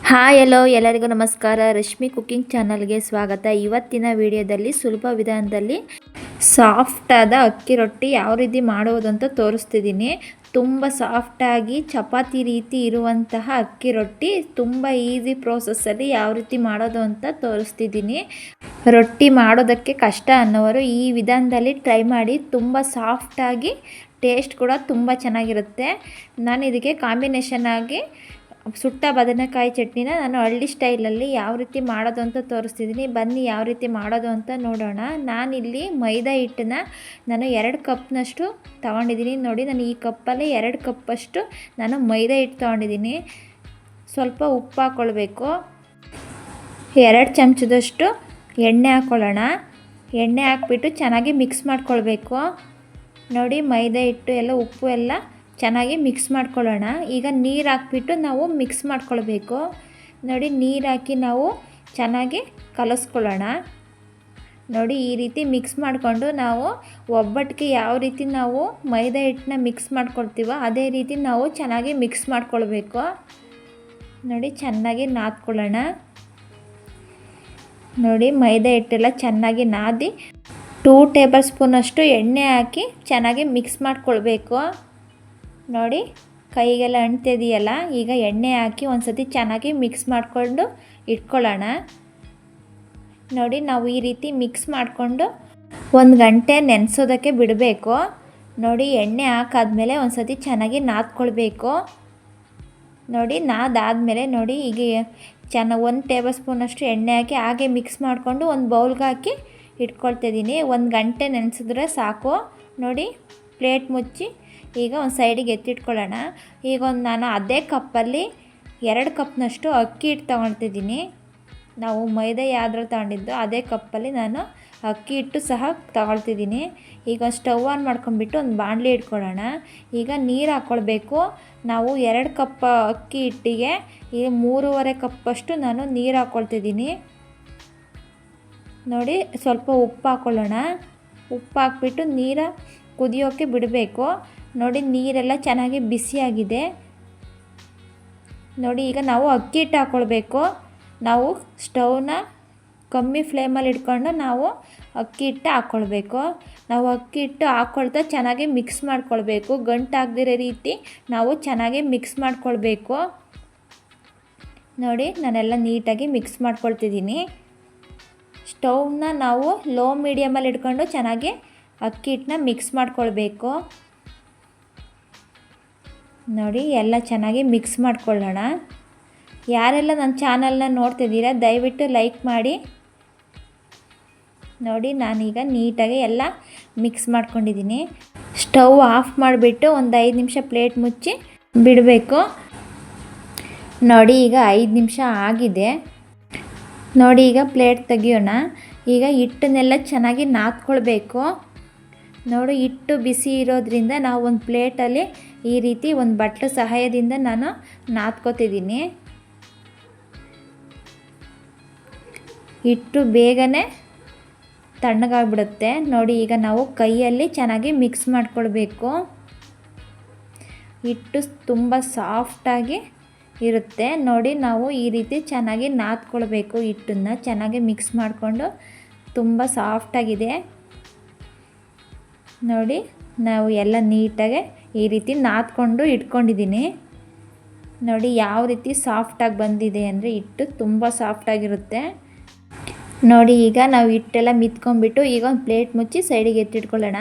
Hi ಎಲ್ಲೋ ಎಲ್ಲರಿಗೂ ನಮಸ್ಕಾರ. Rashmi cooking ಚಾನಲ್ಗೆ ಸ್ವಾಗತ. ಇವತ್ತಿನ ವಿಡಿಯೋದಲ್ಲಿ ಸುಲಭ ವಿಧಾನದಲ್ಲಿ ಸಾಫ್ಟಾದ ಅಕ್ಕಿ ರೊಟ್ಟಿ ಯಾವ ರೀತಿ ಮಾಡೋದು ಅಂತ ತೋರಿಸ್ತಿದ್ದೀನಿ. ತುಂಬ ಸಾಫ್ಟಾಗಿ ಚಪಾತಿ ರೀತಿ ಇರುವಂತಹ ಅಕ್ಕಿ ರೊಟ್ಟಿ ತುಂಬ ಈಸಿ ಪ್ರೋಸೆಸ್ಸಲ್ಲಿ ಯಾವ ರೀತಿ ಮಾಡೋದು ಅಂತ ತೋರಿಸ್ತಿದ್ದೀನಿ. ರೊಟ್ಟಿ ಮಾಡೋದಕ್ಕೆ ಕಷ್ಟ ಅನ್ನೋರು ಈ ವಿಧಾನದಲ್ಲಿ ಟ್ರೈ ಮಾಡಿ. ತುಂಬ ಸಾಫ್ಟಾಗಿ ಟೇಸ್ಟ್ ಕೂಡ ತುಂಬ ಚೆನ್ನಾಗಿರುತ್ತೆ. ನಾನು ಇದಕ್ಕೆ ಕಾಂಬಿನೇಷನ್ ಆಗಿ ಸುಟ್ಟ ಬದನೆಕಾಯಿ ಚಟ್ನಿನ ನಾನು ಹಳ್ಳಿ ಸ್ಟೈಲಲ್ಲಿ ಯಾವ ರೀತಿ ಮಾಡೋದು ಅಂತ ತೋರಿಸ್ತಿದ್ದೀನಿ. ಬನ್ನಿ ಯಾವ ರೀತಿ ಮಾಡೋದು ಅಂತ ನೋಡೋಣ. ನಾನಿಲ್ಲಿ ಮೈದಾ ಹಿಟ್ಟನ್ನ ನಾನು 2 ಕಪ್ನಷ್ಟು ತೊಗೊಂಡಿದ್ದೀನಿ. ನೋಡಿ, ನಾನು ಈ ಕಪ್ಪಲ್ಲಿ 2 ಕಪ್ಪಷ್ಟು ನಾನು ಮೈದಾ ಹಿಟ್ಟು ತೊಗೊಂಡಿದ್ದೀನಿ. ಸ್ವಲ್ಪ ಉಪ್ಪು ಹಾಕ್ಕೊಳ್ಬೇಕು. 2 ಚಮಚದಷ್ಟು ಎಣ್ಣೆ ಹಾಕ್ಕೊಳ್ಳೋಣ. ಎಣ್ಣೆ ಹಾಕ್ಬಿಟ್ಟು ಚೆನ್ನಾಗಿ ಮಿಕ್ಸ್ ಮಾಡ್ಕೊಳ್ಬೇಕು. ನೋಡಿ, ಮೈದಾ ಹಿಟ್ಟು ಎಲ್ಲ ಉಪ್ಪು ಎಲ್ಲ ಚೆನ್ನಾಗಿ ಮಿಕ್ಸ್ ಮಾಡ್ಕೊಳ್ಳೋಣ. ಈಗ ನೀರು ಹಾಕ್ಬಿಟ್ಟು ನಾವು ಮಿಕ್ಸ್ ಮಾಡ್ಕೊಳ್ಬೇಕು. ನೋಡಿ, ನೀರು ಹಾಕಿ ನಾವು ಚೆನ್ನಾಗಿ ಕಲಸ್ಕೊಳ್ಳೋಣ. ನೋಡಿ, ಈ ರೀತಿ ಮಿಕ್ಸ್ ಮಾಡಿಕೊಂಡು ನಾವು ಒಬ್ಬಟ್ಟಿಗೆ ಯಾವ ರೀತಿ ನಾವು ಮೈದಾ ಹಿಟ್ಟನ್ನ ಮಿಕ್ಸ್ ಮಾಡ್ಕೊಳ್ತೀವೋ ಅದೇ ರೀತಿ ನಾವು ಚೆನ್ನಾಗಿ ಮಿಕ್ಸ್ ಮಾಡ್ಕೊಳ್ಬೇಕು. ನೋಡಿ, ಚೆನ್ನಾಗಿ ನಾದ್ಕೊಳ್ಳೋಣ. ನೋಡಿ, ಮೈದಾ ಹಿಟ್ಟೆಲ್ಲ ಚೆನ್ನಾಗಿ ನಾದಿ 2 ಟೇಬಲ್ ಸ್ಪೂನಷ್ಟು ಎಣ್ಣೆ ಹಾಕಿ ಚೆನ್ನಾಗಿ ಮಿಕ್ಸ್ ಮಾಡ್ಕೊಳ್ಬೇಕು. ನೋಡಿ, ಕೈಗೆಲ್ಲ ಅಂಟ್ತಿದೆಯಲ್ಲ, ಈಗ ಎಣ್ಣೆ ಹಾಕಿ ಒಂದು ಸತಿ ಚೆನ್ನಾಗಿ ಮಿಕ್ಸ್ ಮಾಡಿಕೊಂಡು ಇಟ್ಕೊಳ್ಳೋಣ. ನೋಡಿ, ನಾವು ಈ ರೀತಿ ಮಿಕ್ಸ್ ಮಾಡಿಕೊಂಡು 1 ಗಂಟೆ ನೆನೆಸೋದಕ್ಕೆ ಬಿಡಬೇಕು. ನೋಡಿ, ಎಣ್ಣೆ ಹಾಕಾದ್ಮೇಲೆ ಒಂದು ಸತಿ ಚೆನ್ನಾಗಿ ನಾದ್ಕೊಳ್ಬೇಕು. ನೋಡಿ, ನಾದಾದಮೇಲೆ ನೋಡಿ, ಈಗ 1 ಟೇಬಲ್ ಸ್ಪೂನಷ್ಟು ಎಣ್ಣೆ ಹಾಕಿ ಹಾಗೆ ಮಿಕ್ಸ್ ಮಾಡಿಕೊಂಡು ಒಂದು ಬೌಲ್ಗೆ ಹಾಕಿ ಇಟ್ಕೊಳ್ತಿದ್ದೀನಿ. 1 ಗಂಟೆ ನೆನೆಸಿದ್ರೆ ಸಾಕು. ನೋಡಿ, ಪ್ಲೇಟ್ ಮುಚ್ಚಿ ಈಗ ಒಂದು ಸೈಡಿಗೆ ಎತ್ತಿಟ್ಕೊಳ್ಳೋಣ. ಈಗ ನಾನು ಅದೇ ಕಪ್ಪಲ್ಲಿ 2 ಕಪ್ನಷ್ಟು ಅಕ್ಕಿ ಹಿಟ್ಟು ತೊಗೊಳ್ತಿದ್ದೀನಿ. ನಾವು ಮೈದಾ ಯಾವ್ದ್ರಲ್ಲಿ ತೊಗೊಂಡಿದ್ದು ಅದೇ ಕಪ್ಪಲ್ಲಿ ನಾನು ಅಕ್ಕಿ ಹಿಟ್ಟು ಸಹ ತೊಗೊಳ್ತಿದ್ದೀನಿ. ಈಗ ಸ್ಟವ್ ಆನ್ ಮಾಡ್ಕೊಂಡ್ಬಿಟ್ಟು ಒಂದು ಬಾಣಲಿ ಇಟ್ಕೊಳ್ಳೋಣ. ಈಗ ನೀರು ಹಾಕ್ಕೊಳ್ಬೇಕು. ನಾವು 2 ಕಪ್ ಅಕ್ಕಿ ಹಿಟ್ಟಿಗೆ ಈಗ 3.5 ಕಪ್ಪಷ್ಟು ನಾನು ನೀರು ಹಾಕ್ಕೊಳ್ತಿದ್ದೀನಿ. ನೋಡಿ, ಸ್ವಲ್ಪ ಉಪ್ಪು ಹಾಕ್ಕೊಳ್ಳೋಣ. ಉಪ್ಪು ಹಾಕ್ಬಿಟ್ಟು ನೀರು ಕುದಿಯೋಕ್ಕೆ ಬಿಡಬೇಕು. ನೋಡಿ, ನೀರೆಲ್ಲ ಚೆನ್ನಾಗಿ ಬಿಸಿಯಾಗಿದೆ. ನೋಡಿ, ಈಗ ನಾವು ಅಕ್ಕಿ ಹಿಟ್ಟು ಹಾಕ್ಕೊಳ್ಬೇಕು. ನಾವು ಸ್ಟವ್ನ ಕಮ್ಮಿ ಫ್ಲೇಮಲ್ಲಿ ಇಟ್ಕೊಂಡು ನಾವು ಅಕ್ಕಿ ಹಿಟ್ಟು ಹಾಕ್ಕೊಳ್ಬೇಕು. ನಾವು ಅಕ್ಕಿ ಹಿಟ್ಟು ಹಾಕ್ಕೊಳ್ತಾ ಚೆನ್ನಾಗಿ ಮಿಕ್ಸ್ ಮಾಡ್ಕೊಳ್ಬೇಕು. ಗಂಟಾಗದಿರೋ ರೀತಿ ನಾವು ಚೆನ್ನಾಗಿ ಮಿಕ್ಸ್ ಮಾಡ್ಕೊಳ್ಬೇಕು. ನೋಡಿ, ನಾನೆಲ್ಲ ನೀಟಾಗಿ ಮಿಕ್ಸ್ ಮಾಡ್ಕೊಳ್ತಿದ್ದೀನಿ. ಸ್ಟವ್ನ ನಾವು ಲೋ ಮೀಡಿಯಮಲ್ಲಿ ಇಟ್ಕೊಂಡು ಚೆನ್ನಾಗಿ ಅಕ್ಕಿ ಹಿಟ್ಟನ್ನ ಮಿಕ್ಸ್ ಮಾಡ್ಕೊಳ್ಬೇಕು. ನೋಡಿ, ಎಲ್ಲ ಚೆನ್ನಾಗಿ ಮಿಕ್ಸ್ ಮಾಡ್ಕೊಳ್ಳೋಣ. ಯಾರೆಲ್ಲ ನನ್ನ ಚಾನಲ್ನ ನೋಡ್ತಿದ್ದೀರಾ ದಯವಿಟ್ಟು ಲೈಕ್ ಮಾಡಿ. ನೋಡಿ, ನಾನೀಗ ನೀಟಾಗಿ ಎಲ್ಲ ಮಿಕ್ಸ್ ಮಾಡ್ಕೊಂಡಿದ್ದೀನಿ. ಸ್ಟವ್ ಆಫ್ ಮಾಡಿಬಿಟ್ಟು ಒಂದು 5 ನಿಮಿಷ ಪ್ಲೇಟ್ ಮುಚ್ಚಿ ಬಿಡಬೇಕು. ನೋಡಿ, ಈಗ 5 ನಿಮಿಷ ಆಗಿದೆ. ನೋಡಿ, ಈಗ ಪ್ಲೇಟ್ ತೆಗಿಯೋಣ. ಈಗ ಹಿಟ್ಟನ್ನೆಲ್ಲ ಚೆನ್ನಾಗಿ ನಾದ್ಕೊಳ್ಬೇಕು. ನೋಡಿ, ಹಿಟ್ಟು ಬಿಸಿ ಇರೋದ್ರಿಂದ ನಾವು ಒಂದು ಪ್ಲೇಟಲ್ಲಿ ಈ ರೀತಿ ಒಂದು ಬಟ್ಲು ಸಹಾಯದಿಂದ ನಾನು ನಾದ್ಕೋತಿದ್ದೀನಿ. ಹಿಟ್ಟು ಬೇಗನೆ ತಣ್ಣಗಾಗ್ಬಿಡುತ್ತೆ. ನೋಡಿ, ಈಗ ನಾವು ಕೈಯಲ್ಲಿ ಚೆನ್ನಾಗಿ ಮಿಕ್ಸ್ ಮಾಡ್ಕೊಳ್ಬೇಕು. ಹಿಟ್ಟು ತುಂಬ ಸಾಫ್ಟಾಗಿ ಇರುತ್ತೆ. ನೋಡಿ, ನಾವು ಈ ರೀತಿ ಚೆನ್ನಾಗಿ ನಾದ್ಕೊಳ್ಬೇಕು. ಹಿಟ್ಟನ್ನು ಚೆನ್ನಾಗಿ ಮಿಕ್ಸ್ ಮಾಡಿಕೊಂಡು ತುಂಬ ಸಾಫ್ಟಾಗಿದೆ. ನೋಡಿ, ನಾವು ಎಲ್ಲ ನೀಟಾಗಿ ಈ ರೀತಿ ನಾದ್ಕೊಂಡು ಇಟ್ಕೊಂಡಿದ್ದೀನಿ. ನೋಡಿ, ಯಾವ ರೀತಿ ಸಾಫ್ಟಾಗಿ ಬಂದಿದೆ ಅಂದರೆ ಹಿಟ್ಟು ತುಂಬ ಸಾಫ್ಟಾಗಿರುತ್ತೆ. ನೋಡಿ, ಈಗ ನಾವು ಹಿಟ್ಟೆಲ್ಲ ಮಿತ್ಕೊಂಡ್ಬಿಟ್ಟು ಈಗ ಒಂದು ಪ್ಲೇಟ್ ಮುಚ್ಚಿ ಸೈಡಿಗೆ ಎತ್ತಿಟ್ಕೊಳ್ಳೋಣ.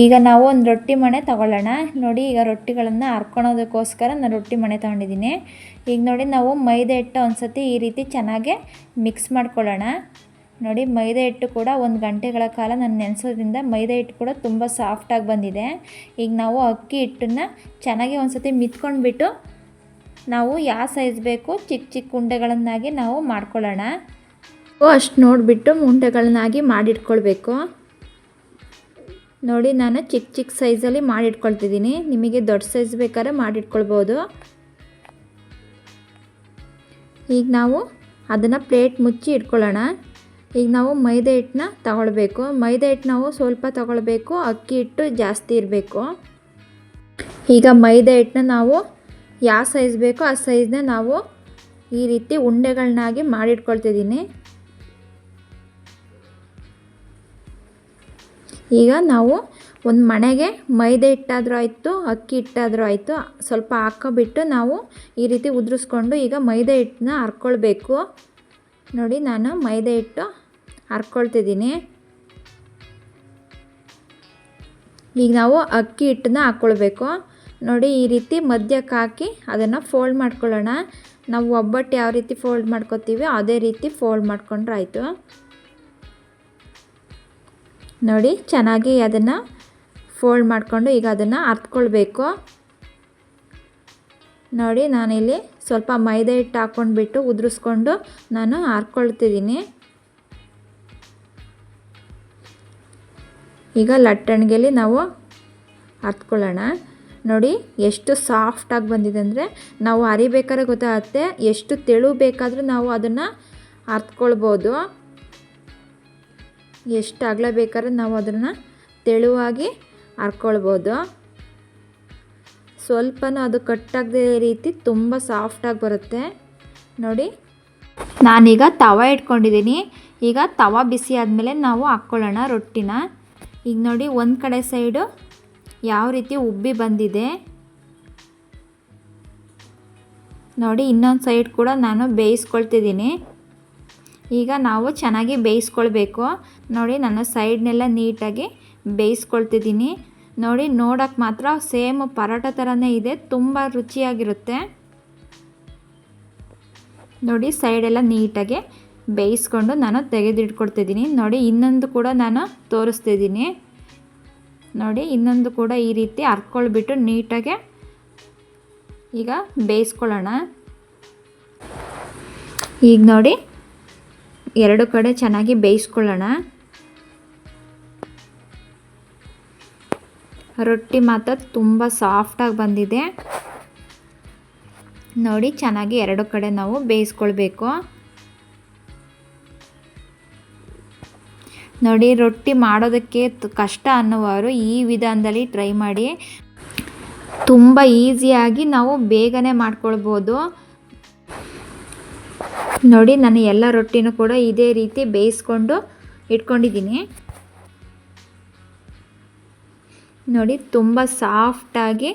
ಈಗ ನಾವು ಒಂದು ರೊಟ್ಟಿ ಮಣೆ ತೊಗೊಳ್ಳೋಣ. ನೋಡಿ, ಈಗ ರೊಟ್ಟಿಗಳನ್ನು ಹರ್ಕೊಳೋದಕ್ಕೋಸ್ಕರ ನಾನು ರೊಟ್ಟಿ ಮಣೆ ತೊಗೊಂಡಿದ್ದೀನಿ. ಈಗ ನೋಡಿ, ನಾವು ಮೈದಾ ಹಿಟ್ಟು ಒಂದು ಸತಿ ಈ ರೀತಿ ಚೆನ್ನಾಗಿ ಮಿಕ್ಸ್ ಮಾಡ್ಕೊಳ್ಳೋಣ. ನೋಡಿ, ಮೈದಾ ಹಿಟ್ಟು ಕೂಡ 1 ಗಂಟೆಗಳ ಕಾಲ ನಾನು ನೆನೆಸೋದ್ರಿಂದ ಮೈದಾ ಹಿಟ್ಟು ಕೂಡ ತುಂಬ ಸಾಫ್ಟಾಗಿ ಬಂದಿದೆ. ಈಗ ನಾವು ಅಕ್ಕಿ ಹಿಟ್ಟನ್ನು ಚೆನ್ನಾಗಿ ಒಂದು ಸತಿ ಮಿತ್ಕೊಂಡ್ಬಿಟ್ಟು ನಾವು ಯಾವ ಸೈಜ್ ಬೇಕು ಚಿಕ್ಕ ಚಿಕ್ಕ ಉಂಡೆಗಳನ್ನಾಗಿ ನಾವು ಮಾಡ್ಕೊಳ್ಳೋಣ. ಅಷ್ಟು ನೋಡಿಬಿಟ್ಟು ಉಂಡೆಗಳನ್ನಾಗಿ ಮಾಡಿಟ್ಕೊಳ್ಬೇಕು. ನೋಡಿ, ನಾನು ಚಿಕ್ಕ ಚಿಕ್ಕ ಸೈಜಲ್ಲಿ ಮಾಡಿಟ್ಕೊಳ್ತಿದ್ದೀನಿ. ನಿಮಗೆ ದೊಡ್ಡ ಸೈಜ್ ಬೇಕಾದ್ರೆ ಮಾಡಿಟ್ಕೊಳ್ಬೋದು. ಈಗ ನಾವು ಅದನ್ನು ಪ್ಲೇಟ್ ಮುಚ್ಚಿ ಇಟ್ಕೊಳ್ಳೋಣ. ಈಗ ನಾವು ಮೈದಾ ಹಿಟ್ಟನ್ನ ತಗೊಳ್ಬೇಕು. ಮೈದಾ ಹಿಟ್ಟು ನಾವು ಸ್ವಲ್ಪ ತಗೊಳ್ಬೇಕು. ಅಕ್ಕಿ ಹಿಟ್ಟು ಜಾಸ್ತಿ ಇರಬೇಕು. ಈಗ ಮೈದಾ ಹಿಟ್ಟನ್ನ ನಾವು ಯಾವ ಸೈಜ್ ಬೇಕೋ ಆ ಸೈಜ್ನ ನಾವು ಈ ರೀತಿ ಉಂಡೆಗಳನ್ನಾಗಿ ಮಾಡಿಟ್ಕೊಳ್ತಿದ್ದೀನಿ. ಈಗ ನಾವು ಒಂದು ಮಣೆಗೆ ಮೈದಾ ಹಿಟ್ಟಾದರೂ ಆಯಿತು, ಅಕ್ಕಿ ಹಿಟ್ಟಾದರೂ ಆಯಿತು, ಸ್ವಲ್ಪ ಹಾಕ್ಕೊಬಿಟ್ಟು ನಾವು ಈ ರೀತಿ ಉದುರಿಸ್ಕೊಂಡು ಈಗ ಮೈದಾ ಹಿಟ್ಟನ್ನ ಹರ್ಕೊಳ್ಬೇಕು. ನೋಡಿ, ನಾನು ಮೈದಾ ಹಿಟ್ಟು ಹರ್ಕೊಳ್ತಿದ್ದೀನಿ. ಈಗ ನಾವು ಅಕ್ಕಿ ಹಿಟ್ಟನ್ನ ಹಾಕ್ಕೊಳ್ಬೇಕು. ನೋಡಿ, ಈ ರೀತಿ ಮಧ್ಯಕ್ಕೆ ಹಾಕಿ ಅದನ್ನು ಫೋಲ್ಡ್ ಮಾಡ್ಕೊಳ್ಳೋಣ. ನಾವು ಒಬ್ಬಟ್ಟು ಯಾವ ರೀತಿ ಫೋಲ್ಡ್ ಮಾಡ್ಕೊತೀವಿ ಅದೇ ರೀತಿ ಫೋಲ್ಡ್ ಮಾಡ್ಕೊಂಡ್ರೆ ಆಯಿತು. ನೋಡಿ, ಚೆನ್ನಾಗಿ ಅದನ್ನು ಫೋಲ್ಡ್ ಮಾಡಿಕೊಂಡು ಈಗ ಅದನ್ನು ಅರ್ತ್ಕೊಳ್ಬೇಕು. ನೋಡಿ, ನಾನಿಲ್ಲಿ ಸ್ವಲ್ಪ ಮೈದಾ ಹಿಟ್ಟು ಹಾಕ್ಕೊಂಡ್ಬಿಟ್ಟು ಉದುರಿಸ್ಕೊಂಡು ನಾನು ಹರ್ಕೊಳ್ತಿದ್ದೀನಿ. ಈಗ ಲಟ್ಟಣಿಗೆಯಲ್ಲಿ ನಾವು ಹರ್ತ್ಕೊಳ್ಳೋಣ. ನೋಡಿ, ಎಷ್ಟು ಸಾಫ್ಟಾಗಿ ಬಂದಿದೆ ಅಂದರೆ ನಾವು ಅರಿಬೇಕಾದ್ರೆ ಗೊತ್ತಾಗುತ್ತೆ. ಎಷ್ಟು ತೆಳು ಬೇಕಾದರೂ ನಾವು ಅದನ್ನು ಹರ್ತ್ಕೊಳ್ಬೋದು. ಎಷ್ಟು ಅಗಲ ಬೇಕಾದ್ರೆ ನಾವು ಅದನ್ನು ತೆಳುವಾಗಿ ಹರ್ಕೊಳ್ಬೋದು. ಸ್ವಲ್ಪನೂ ಅದು ಕಟ್ಟಾಗದೇ ರೀತಿ ತುಂಬ ಸಾಫ್ಟಾಗಿ ಬರುತ್ತೆ. ನೋಡಿ, ನಾನೀಗ ತವ ಇಟ್ಕೊಂಡಿದ್ದೀನಿ. ಈಗ ತವ ಬಿಸಿ ಆದಮೇಲೆ ನಾವು ಹಾಕ್ಕೊಳ್ಳೋಣ ರೊಟ್ಟಿನ. ಈಗ ನೋಡಿ, ಒಂದು ಕಡೆ ಸೈಡು ಯಾವ ರೀತಿ ಉಬ್ಬಿ ಬಂದಿದೆ ನೋಡಿ, ಇನ್ನೊಂದು ಸೈಡ್ ಕೂಡ ನಾನು ಬೇಯಿಸ್ಕೊಳ್ತಿದ್ದೀನಿ. ಈಗ ನಾವು ಚೆನ್ನಾಗಿ ಬೇಯಿಸ್ಕೊಳ್ಬೇಕು. ನೋಡಿ, ನಾನು ಸೈಡ್ನೆಲ್ಲ ನೀಟಾಗಿ ಬೇಯಿಸ್ಕೊಳ್ತಿದ್ದೀನಿ. ನೋಡಿ, ನೋಡೋಕ್ಕೆ ಮಾತ್ರ ಸೇಮ್ ಪರೋಟ ಥರನೇ ಇದೆ, ತುಂಬ ರುಚಿಯಾಗಿರುತ್ತೆ. ನೋಡಿ, ಸೈಡೆಲ್ಲ ನೀಟಾಗಿ ಬೇಯಿಸ್ಕೊಂಡು ನಾನು ತೆಗೆದಿಟ್ಕೊಳ್ತಿದ್ದೀನಿ. ನೋಡಿ, ಇನ್ನೊಂದು ಕೂಡ ನಾನು ತೋರಿಸ್ತಿದ್ದೀನಿ. ನೋಡಿ, ಇನ್ನೊಂದು ಕೂಡ ಈ ರೀತಿ ಹರ್ಕೊಳ್ಬಿಟ್ಟು ನೀಟಾಗಿ ಈಗ ಬೇಯಿಸ್ಕೊಳ್ಳೋಣ. ಈಗ ನೋಡಿ, ಎರಡು ಕಡೆ ಚೆನ್ನಾಗಿ ಬೇಯಿಸ್ಕೊಳ್ಳೋಣ. ರೊಟ್ಟಿ ಮಾತ್ರ ತುಂಬ ಸಾಫ್ಟಾಗಿ ಬಂದಿದೆ. ನೋಡಿ, ಚೆನ್ನಾಗಿ ಎರಡು ಕಡೆ ನಾವು ಬೇಯಿಸ್ಕೊಳ್ಬೇಕು. ನೋಡಿ, ರೊಟ್ಟಿ ಮಾಡೋದಕ್ಕೆ ಕಷ್ಟ ಅನ್ನೋವರು ಈ ವಿಧಾನದಲ್ಲಿ ಟ್ರೈ ಮಾಡಿ. ತುಂಬ ಈಸಿಯಾಗಿ ನಾವು ಬೇಗನೆ ಮಾಡ್ಕೊಳ್ಬೋದು. ನೋಡಿ, ನಾನು ಎಲ್ಲ ರೊಟ್ಟಿನೂ ಕೂಡ ಇದೇ ರೀತಿ ಬೇಯಿಸ್ಕೊಂಡು ಇಟ್ಕೊಂಡಿದ್ದೀನಿ. ನೋಡಿ, ತುಂಬ ಸಾಫ್ಟಾಗಿ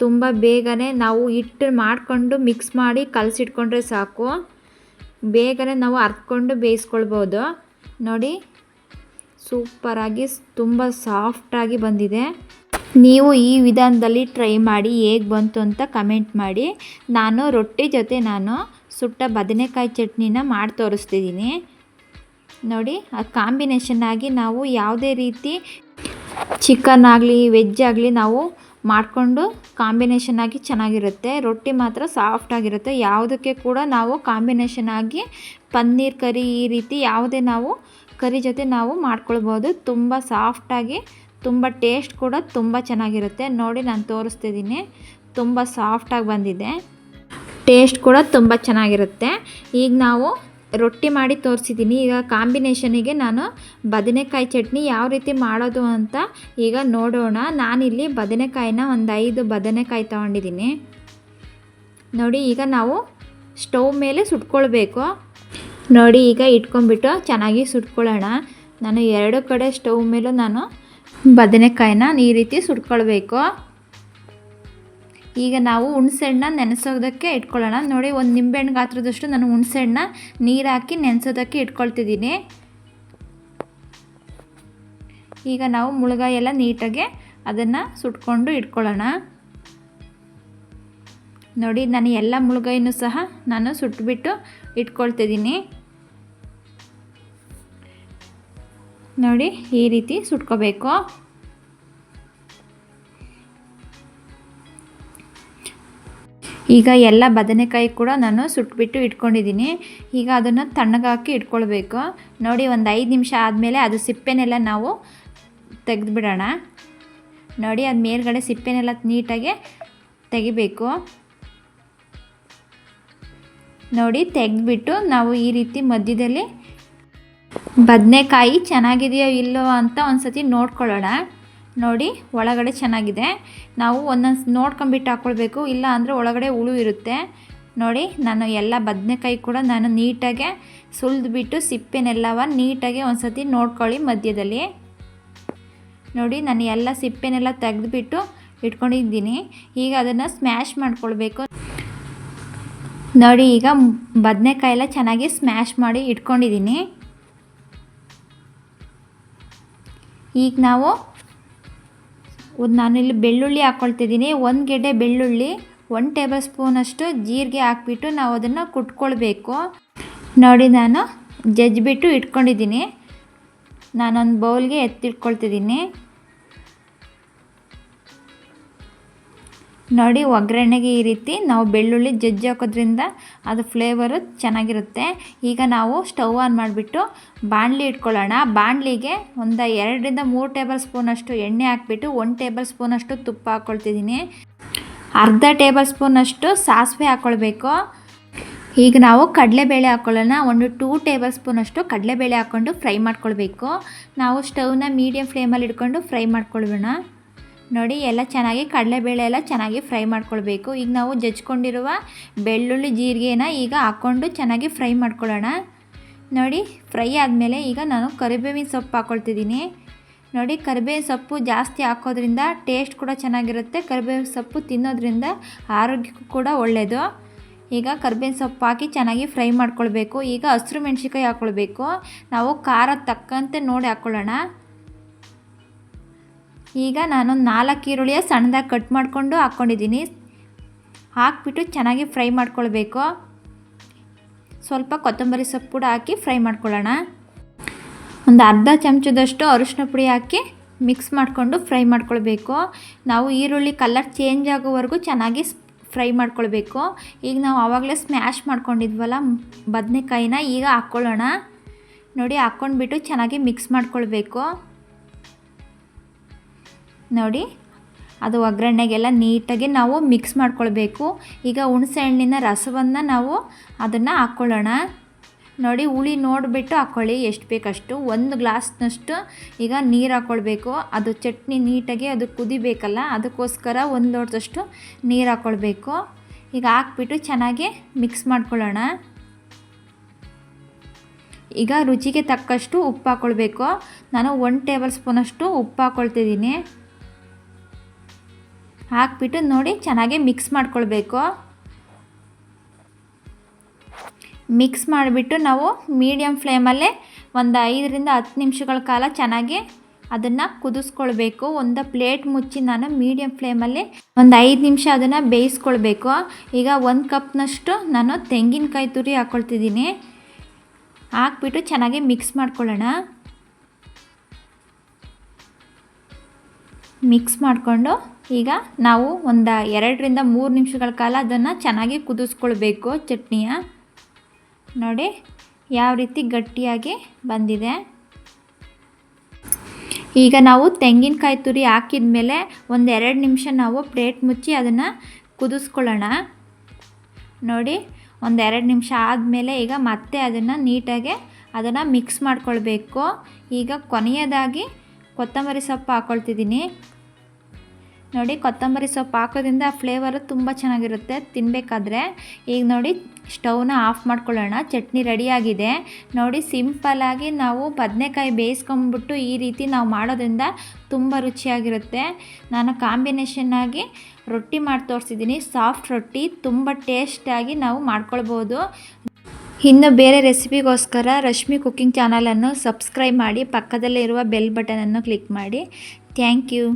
ತುಂಬ ಬೇಗನೆ ನಾವು ಹಿಟ್ಟು ಮಾಡಿಕೊಂಡು ಮಿಕ್ಸ್ ಮಾಡಿ ಕಲಸಿಟ್ಕೊಂಡ್ರೆ ಸಾಕು. ಬೇಗನೆ ನಾವು ಹರ್ಕೊಂಡು ಬೇಯಿಸ್ಕೊಳ್ಬೋದು. ನೋಡಿ, ಸೂಪರಾಗಿ ತುಂಬ ಸಾಫ್ಟಾಗಿ ಬಂದಿದೆ. ನೀವು ಈ ವಿಧಾನದಲ್ಲಿ ಟ್ರೈ ಮಾಡಿ ಹೇಗೆ ಬಂತು ಅಂತ ಕಮೆಂಟ್ ಮಾಡಿ. ನಾನು ರೊಟ್ಟಿ ಜೊತೆ ನಾನು ಸುಟ್ಟ ಬದನೆಕಾಯಿ ಚಟ್ನಿನ ಮಾಡಿ ತೋರಿಸ್ತಿದ್ದೀನಿ. ನೋಡಿ, ಆ ಕಾಂಬಿನೇಷನ್ ಆಗಿ ನಾವು ಯಾವುದೇ ರೀತಿ ಚಿಕನ್ ಆಗಲಿ ವೆಜ್ ಆಗಲಿ ನಾವು ಮಾಡಿಕೊಂಡು ಕಾಂಬಿನೇಷನ್ ಆಗಿ ಚೆನ್ನಾಗಿರುತ್ತೆ. ರೊಟ್ಟಿ ಮಾತ್ರ ಸಾಫ್ಟಾಗಿರುತ್ತೆ. ಯಾವುದಕ್ಕೆ ಕೂಡ ನಾವು ಕಾಂಬಿನೇಷನ್ ಆಗಿ ಪನ್ನೀರ್ ಕರಿ ಈ ರೀತಿ ಯಾವುದೇ ನಾವು ಕರಿ ಜೊತೆ ನಾವು ಮಾಡ್ಕೊಳ್ಬೋದು. ತುಂಬ ಸಾಫ್ಟಾಗಿ ತುಂಬ ಟೇಸ್ಟ್ ಕೂಡ ತುಂಬ ಚೆನ್ನಾಗಿರುತ್ತೆ. ನೋಡಿ, ನಾನು ತೋರಿಸ್ತಿದ್ದೀನಿ. ತುಂಬ ಸಾಫ್ಟಾಗಿ ಬಂದಿದೆ. ಟೇಸ್ಟ್ ಕೂಡ ತುಂಬ ಚೆನ್ನಾಗಿರುತ್ತೆ. ಈಗ ನಾವು ರೊಟ್ಟಿ ಮಾಡಿ ತೋರಿಸಿದ್ದೀನಿ. ಈಗ ಕಾಂಬಿನೇಷನಿಗೆ ನಾನು ಬದನೆಕಾಯಿ ಚಟ್ನಿ ಯಾವ ರೀತಿ ಮಾಡೋದು ಅಂತ ಈಗ ನೋಡೋಣ. ನಾನಿಲ್ಲಿ ಬದನೆಕಾಯಿನ ಒಂದು 5 ಬದನೆಕಾಯಿ ತೊಗೊಂಡಿದ್ದೀನಿ. ನೋಡಿ, ಈಗ ನಾವು ಸ್ಟವ್ ಮೇಲೆ ಸುಟ್ಕೊಳ್ಬೇಕು. ನೋಡಿ, ಈಗ ಇಟ್ಕೊಂಡ್ಬಿಟ್ಟು ಚೆನ್ನಾಗಿ ಸುಟ್ಕೊಳ್ಳೋಣ. ನಾನು 2 ಕಡೆ ಸ್ಟವ್ ಮೇಲೂ ನಾನು ಬದನೆಕಾಯಿನ ಈ ರೀತಿ ಸುಟ್ಕೊಳ್ಬೇಕು. ಈಗ ನಾವು ಹುಣಸೆಹಣ್ಣ ನೆನೆಸೋದಕ್ಕೆ ಇಟ್ಕೊಳ್ಳೋಣ. ನೋಡಿ, ಒಂದು ನಿಂಬೆಹಣ್ಣು ಗಾತ್ರದಷ್ಟು ನಾನು ಹುಣಸೆಹಣ್ಣ ನೀರು ಹಾಕಿ ನೆನೆಸೋದಕ್ಕೆ ಇಟ್ಕೊಳ್ತಿದ್ದೀನಿ. ಈಗ ನಾವು ಮುಳುಗಾಯಿ ಎಲ್ಲ ನೀಟಾಗಿ ಅದನ್ನು ಸುಟ್ಕೊಂಡು ಇಟ್ಕೊಳ್ಳೋಣ. ನೋಡಿ, ನಾನು ಎಲ್ಲ ಮುಳುಗಾಯಿನೂ ಸಹ ನಾನು ಸುಟ್ಬಿಟ್ಟು ಇಟ್ಕೊಳ್ತಿದ್ದೀನಿ. ನೋಡಿ, ಈ ರೀತಿ ಸುಟ್ಕೋಬೇಕು. ಈಗ ಎಲ್ಲ ಬದನೆಕಾಯಿ ಕೂಡ ನಾನು ಸುಟ್ಬಿಟ್ಟು ಇಟ್ಕೊಂಡಿದ್ದೀನಿ. ಈಗ ಅದನ್ನು ತಣ್ಣಗಾಕಿ ಇಟ್ಕೊಳ್ಬೇಕು. ನೋಡಿ, ಒಂದು 5 ನಿಮಿಷ ಆದಮೇಲೆ ಅದು ಸಿಪ್ಪೆನೆಲ್ಲ ನಾವು ತೆಗೆದುಬಿಡೋಣ. ನೋಡಿ, ಅದು ಮೇಲ್ಗಡೆ ಸಿಪ್ಪೆನೆಲ್ಲ ನೀಟಾಗಿ ತೆಗಿಬೇಕು. ನೋಡಿ, ತೆಗೆದುಬಿಟ್ಟು ನಾವು ಈ ರೀತಿ ಮಧ್ಯದಲ್ಲಿ ಬದನೆಕಾಯಿ ಚೆನ್ನಾಗಿದೆಯೋ ಇಲ್ಲೋ ಅಂತ ಒಂದು ಸತಿ ನೋಡ್ಕೊಳ್ಳೋಣ. ನೋಡಿ, ಒಳಗಡೆ ಚೆನ್ನಾಗಿದೆ. ನಾವು ಒಂದೊಂದು ನೋಡ್ಕೊಂಬಿಟ್ಟು ಹಾಕ್ಕೊಳ್ಬೇಕು, ಇಲ್ಲ ಅಂದರೆ ಒಳಗಡೆ ಹುಳು ಇರುತ್ತೆ. ನೋಡಿ ನಾನು ಎಲ್ಲ ಬದನೆಕಾಯಿ ಕೂಡ ನಾನು ನೀಟಾಗೆ ಸುಲಿದ್ಬಿಟ್ಟು ಸಿಪ್ಪೆನೆಲ್ಲವ ನೀಟಾಗಿ ಒಂದು ಸತಿ ನೋಡ್ಕೊಳ್ಳಿ ಮಧ್ಯದಲ್ಲಿ. ನೋಡಿ ನಾನು ಎಲ್ಲ ಸಿಪ್ಪೆನೆಲ್ಲ ತೆಗೆದುಬಿಟ್ಟು ಇಟ್ಕೊಂಡಿದ್ದೀನಿ. ಈಗ ಅದನ್ನು ಸ್ಮ್ಯಾಶ್ ಮಾಡ್ಕೊಳ್ಬೇಕು. ನೋಡಿ ಈಗ ಬದನೆಕಾಯಿ ಎಲ್ಲ ಚೆನ್ನಾಗಿ ಸ್ಮ್ಯಾಶ್ ಮಾಡಿ ಇಟ್ಕೊಂಡಿದ್ದೀನಿ. ಈಗ ನಾನಿಲ್ಲಿ ಬೆಳ್ಳುಳ್ಳಿ ಹಾಕ್ಕೊಳ್ತಿದ್ದೀನಿ. 1 ಗೆಡ್ಡೆ ಬೆಳ್ಳುಳ್ಳಿ, 1 ಟೇಬಲ್ ಸ್ಪೂನಷ್ಟು ಜೀರಿಗೆ ಹಾಕ್ಬಿಟ್ಟು ನಾವು ಅದನ್ನು ಕುಟ್ಕೊಳ್ಬೇಕು. ನೋಡಿ ನಾನು ಜಜ್ಜಿಬಿಟ್ಟು ಇಟ್ಕೊಂಡಿದ್ದೀನಿ. ನಾನೊಂದು ಬೌಲ್ಗೆ ಎತ್ತಿಟ್ಕೊಳ್ತಿದ್ದೀನಿ. ನೋಡಿ ಒಗ್ಗರಣೆಗೆ ಈ ರೀತಿ ನಾವು ಬೆಳ್ಳುಳ್ಳಿ ಜಜ್ಜಿ ಹಾಕೋದ್ರಿಂದ ಅದು ಫ್ಲೇವರು ಚೆನ್ನಾಗಿರುತ್ತೆ. ಈಗ ನಾವು ಸ್ಟವ್ ಆನ್ ಮಾಡಿಬಿಟ್ಟು ಬಾಣಲಿ ಇಟ್ಕೊಳ್ಳೋಣ. ಬಾಣಲಿಗೆ ಒಂದು 2ರಿಂದ 3 ಟೇಬಲ್ ಸ್ಪೂನಷ್ಟು ಎಣ್ಣೆ ಹಾಕ್ಬಿಟ್ಟು 1 ಟೇಬಲ್ ಸ್ಪೂನಷ್ಟು ತುಪ್ಪ ಹಾಕ್ಕೊಳ್ತಿದ್ದೀನಿ. ಅರ್ಧ ಟೇಬಲ್ ಸ್ಪೂನಷ್ಟು ಸಾಸಿವೆ ಹಾಕ್ಕೊಳ್ಬೇಕು. ಈಗ ನಾವು ಕಡಲೆಬೇಳೆ ಹಾಕ್ಕೊಳ್ಳೋಣ. 2 ಟೇಬಲ್ ಸ್ಪೂನಷ್ಟು ಕಡಲೆಬೇಳೆ ಹಾಕ್ಕೊಂಡು ಫ್ರೈ ಮಾಡ್ಕೊಳ್ಬೇಕು. ನಾವು ಸ್ಟವ್ನ ಮೀಡಿಯಮ್ ಫ್ಲೇಮಲ್ಲಿ ಇಟ್ಕೊಂಡು ಫ್ರೈ ಮಾಡ್ಕೊಳ್ಬೇಡ. ನೋಡಿ ಎಲ್ಲ ಚೆನ್ನಾಗಿ ಕಡಲೆಬೇಳೆ ಎಲ್ಲ ಚೆನ್ನಾಗಿ ಫ್ರೈ ಮಾಡ್ಕೊಳ್ಬೇಕು. ಈಗ ನಾವು ಜಜ್ಕೊಂಡಿರುವ ಬೆಳ್ಳುಳ್ಳಿ ಜೀರಿಗೆನ ಈಗ ಹಾಕ್ಕೊಂಡು ಚೆನ್ನಾಗಿ ಫ್ರೈ ಮಾಡ್ಕೊಳ್ಳೋಣ. ನೋಡಿ ಫ್ರೈ ಆದಮೇಲೆ ಈಗ ನಾನು ಕರಿಬೇವಿನ ಸೊಪ್ಪು ಹಾಕ್ಕೊಳ್ತಿದ್ದೀನಿ. ನೋಡಿ ಕರಿಬೇವಿನ ಸೊಪ್ಪು ಜಾಸ್ತಿ ಹಾಕೋದ್ರಿಂದ ಟೇಸ್ಟ್ ಕೂಡ ಚೆನ್ನಾಗಿರುತ್ತೆ. ಕರಿಬೇವಿನ ಸೊಪ್ಪು ತಿನ್ನೋದ್ರಿಂದ ಆರೋಗ್ಯಕ್ಕೂ ಕೂಡ ಒಳ್ಳೆಯದು. ಈಗ ಕರಿಬೇವಿನ ಸೊಪ್ಪು ಹಾಕಿ ಚೆನ್ನಾಗಿ ಫ್ರೈ ಮಾಡ್ಕೊಳ್ಬೇಕು. ಈಗ ಹಸಿರು ಮೆಣಸಿನ್ಕಾಯಿ ಹಾಕ್ಕೊಳ್ಬೇಕು. ನಾವು ಖಾರ ತಕ್ಕಂತೆ ನೋಡಿ ಹಾಕ್ಕೊಳ್ಳೋಣ. ಈಗ ನಾನು 4 ಈರುಳ್ಳಿಯ ಸಣ್ಣದಾಗಿ ಕಟ್ ಮಾಡಿಕೊಂಡು ಹಾಕ್ಕೊಂಡಿದ್ದೀನಿ. ಹಾಕ್ಬಿಟ್ಟು ಚೆನ್ನಾಗಿ ಫ್ರೈ ಮಾಡ್ಕೊಳ್ಬೇಕು. ಸ್ವಲ್ಪ ಕೊತ್ತಂಬರಿ ಸೊಪ್ಪು ಕೂಡ ಹಾಕಿ ಫ್ರೈ ಮಾಡ್ಕೊಳ್ಳೋಣ. ಒಂದು ಅರ್ಧ ಚಮಚದಷ್ಟು ಅರಿಶಿನ ಪುಡಿ ಹಾಕಿ ಮಿಕ್ಸ್ ಮಾಡಿಕೊಂಡು ಫ್ರೈ ಮಾಡ್ಕೊಳ್ಬೇಕು. ನಾವು ಈರುಳ್ಳಿ ಕಲರ್ ಚೇಂಜ್ ಆಗೋವರೆಗೂ ಚೆನ್ನಾಗಿ ಫ್ರೈ ಮಾಡ್ಕೊಳ್ಬೇಕು. ಈಗ ನಾವು ಆವಾಗಲೇ ಸ್ಮ್ಯಾಶ್ ಮಾಡ್ಕೊಂಡಿದ್ವಲ್ಲ ಬದನೆಕಾಯಿನ ಈಗ ಹಾಕ್ಕೊಳ್ಳೋಣ. ನೋಡಿ ಹಾಕ್ಕೊಂಡ್ಬಿಟ್ಟು ಚೆನ್ನಾಗಿ ಮಿಕ್ಸ್ ಮಾಡ್ಕೊಳ್ಬೇಕು. ನೋಡಿ ಅದು ಒಗ್ಗರಣೆಗೆಲ್ಲ ನೀಟಾಗಿ ನಾವು ಮಿಕ್ಸ್ ಮಾಡ್ಕೊಳ್ಬೇಕು. ಈಗ ಹುಣಸೆ ಹಣ್ಣಿನ ರಸವನ್ನು ನಾವು ಅದನ್ನು ಹಾಕ್ಕೊಳ್ಳೋಣ. ನೋಡಿ ಹುಳಿ ನೋಡಿಬಿಟ್ಟು ಹಾಕ್ಕೊಳ್ಳಿ, ಎಷ್ಟು ಬೇಕಷ್ಟು. 1 ಗ್ಲಾಸ್ನಷ್ಟು ಈಗ ನೀರು ಹಾಕ್ಕೊಳ್ಬೇಕು. ಅದು ಚಟ್ನಿ ನೀಟಾಗಿ ಅದು ಕುದಿಬೇಕಲ್ಲ, ಅದಕ್ಕೋಸ್ಕರ 1 ಲೋಟದಷ್ಟು ನೀರು ಹಾಕ್ಕೊಳ್ಬೇಕು. ಈಗ ಹಾಕ್ಬಿಟ್ಟು ಚೆನ್ನಾಗಿ ಮಿಕ್ಸ್ ಮಾಡ್ಕೊಳ್ಳೋಣ. ಈಗ ರುಚಿಗೆ ತಕ್ಕಷ್ಟು ಉಪ್ಪು ಹಾಕ್ಕೊಳ್ಬೇಕು. ನಾನು 1 ಟೇಬಲ್ ಸ್ಪೂನಷ್ಟು ಉಪ್ಪು ಹಾಕ್ಕೊಳ್ತಿದ್ದೀನಿ. ಹಾಕ್ಬಿಟ್ಟು ನೋಡಿ ಚೆನ್ನಾಗಿ ಮಿಕ್ಸ್ ಮಾಡ್ಕೊಳ್ಬೇಕು. ಮಿಕ್ಸ್ ಮಾಡಿಬಿಟ್ಟು ನಾವು ಮೀಡಿಯಮ್ ಫ್ಲೇಮಲ್ಲೇ ಒಂದು 5ರಿಂದ 10 ನಿಮಿಷಗಳ ಕಾಲ ಚೆನ್ನಾಗಿ ಅದನ್ನು ಕುದಿಸ್ಕೊಳ್ಬೇಕು. ಒಂದು ಪ್ಲೇಟ್ ಮುಚ್ಚಿ ನಾನು ಮೀಡಿಯಮ್ ಫ್ಲೇಮಲ್ಲಿ ಒಂದು 5 ನಿಮಿಷ ಅದನ್ನು ಬೇಯಿಸ್ಕೊಳ್ಬೇಕು. ಈಗ 1 ಕಪ್ನಷ್ಟು ನಾನು ತೆಂಗಿನಕಾಯಿ ತುರಿ ಹಾಕ್ಕೊಳ್ತಿದ್ದೀನಿ. ಹಾಕ್ಬಿಟ್ಟು ಚೆನ್ನಾಗಿ ಮಿಕ್ಸ್ ಮಾಡ್ಕೊಳ್ಳೋಣ. ಮಿಕ್ಸ್ ಮಾಡಿಕೊಂಡು ಈಗ ನಾವು ಒಂದು 2ರಿಂದ 3 ನಿಮಿಷಗಳ ಕಾಲ ಅದನ್ನು ಚೆನ್ನಾಗಿ ಕುದಿಸ್ಕೊಳ್ಬೇಕು ಚಟ್ನಿಯ. ನೋಡಿ ಯಾವ ರೀತಿ ಗಟ್ಟಿಯಾಗಿ ಬಂದಿದೆ. ಈಗ ನಾವು ತೆಂಗಿನಕಾಯಿ ತುರಿ ಹಾಕಿದ ಮೇಲೆ ಒಂದು 2 ನಿಮಿಷ ನಾವು ಪ್ಲೇಟ್ ಮುಚ್ಚಿ ಅದನ್ನು ಕುದಿಸ್ಕೊಳ್ಳೋಣ. ನೋಡಿ ಒಂದು 2 ನಿಮಿಷ ಆದಮೇಲೆ ಈಗ ಮತ್ತೆ ಅದನ್ನು ನೀಟಾಗಿ ಅದನ್ನು ಮಿಕ್ಸ್ ಮಾಡ್ಕೊಳ್ಬೇಕು. ಈಗ ಕೊನೆಯದಾಗಿ ಕೊತ್ತಂಬರಿ ಸೊಪ್ಪು ಹಾಕ್ಕೊಳ್ತಿದ್ದೀನಿ. ನೋಡಿ ಕೊತ್ತಂಬರಿ ಸೊಪ್ಪು ಹಾಕೋದ್ರಿಂದ ಫ್ಲೇವರು ತುಂಬ ಚೆನ್ನಾಗಿರುತ್ತೆ ತಿನ್ನಬೇಕಾದ್ರೆ. ಈಗ ನೋಡಿ ಸ್ಟವ್ನ ಆಫ್ ಮಾಡ್ಕೊಳ್ಳೋಣ. ಚಟ್ನಿ ರೆಡಿಯಾಗಿದೆ. ನೋಡಿ ಸಿಂಪಲ್ಲಾಗಿ ನಾವು ಬದನೆಕಾಯಿ ಬೇಯಿಸ್ಕೊಂಬಿಟ್ಟು ಈ ರೀತಿ ನಾವು ಮಾಡೋದ್ರಿಂದ ತುಂಬ ರುಚಿಯಾಗಿರುತ್ತೆ. ನಾನು ಕಾಂಬಿನೇಷನ್ನಾಗಿ ರೊಟ್ಟಿ ಮಾಡಿ ತೋರಿಸಿದ್ದೀನಿ. ಸಾಫ್ಟ್ ರೊಟ್ಟಿ ತುಂಬ ಟೇಸ್ಟಾಗಿ ನಾವು ಮಾಡ್ಕೊಳ್ಬೋದು. ಇನ್ನು ಬೇರೆ ರೆಸಿಪಿಗೋಸ್ಕರ ರಶ್ಮಿ ಕುಕ್ಕಿಂಗ್ ಚಾನಲನ್ನು ಸಬ್ಸ್ಕ್ರೈಬ್ ಮಾಡಿ, ಪಕ್ಕದಲ್ಲೇ ಇರುವ ಬೆಲ್ ಬಟನನ್ನು ಕ್ಲಿಕ್ ಮಾಡಿ. Thank you.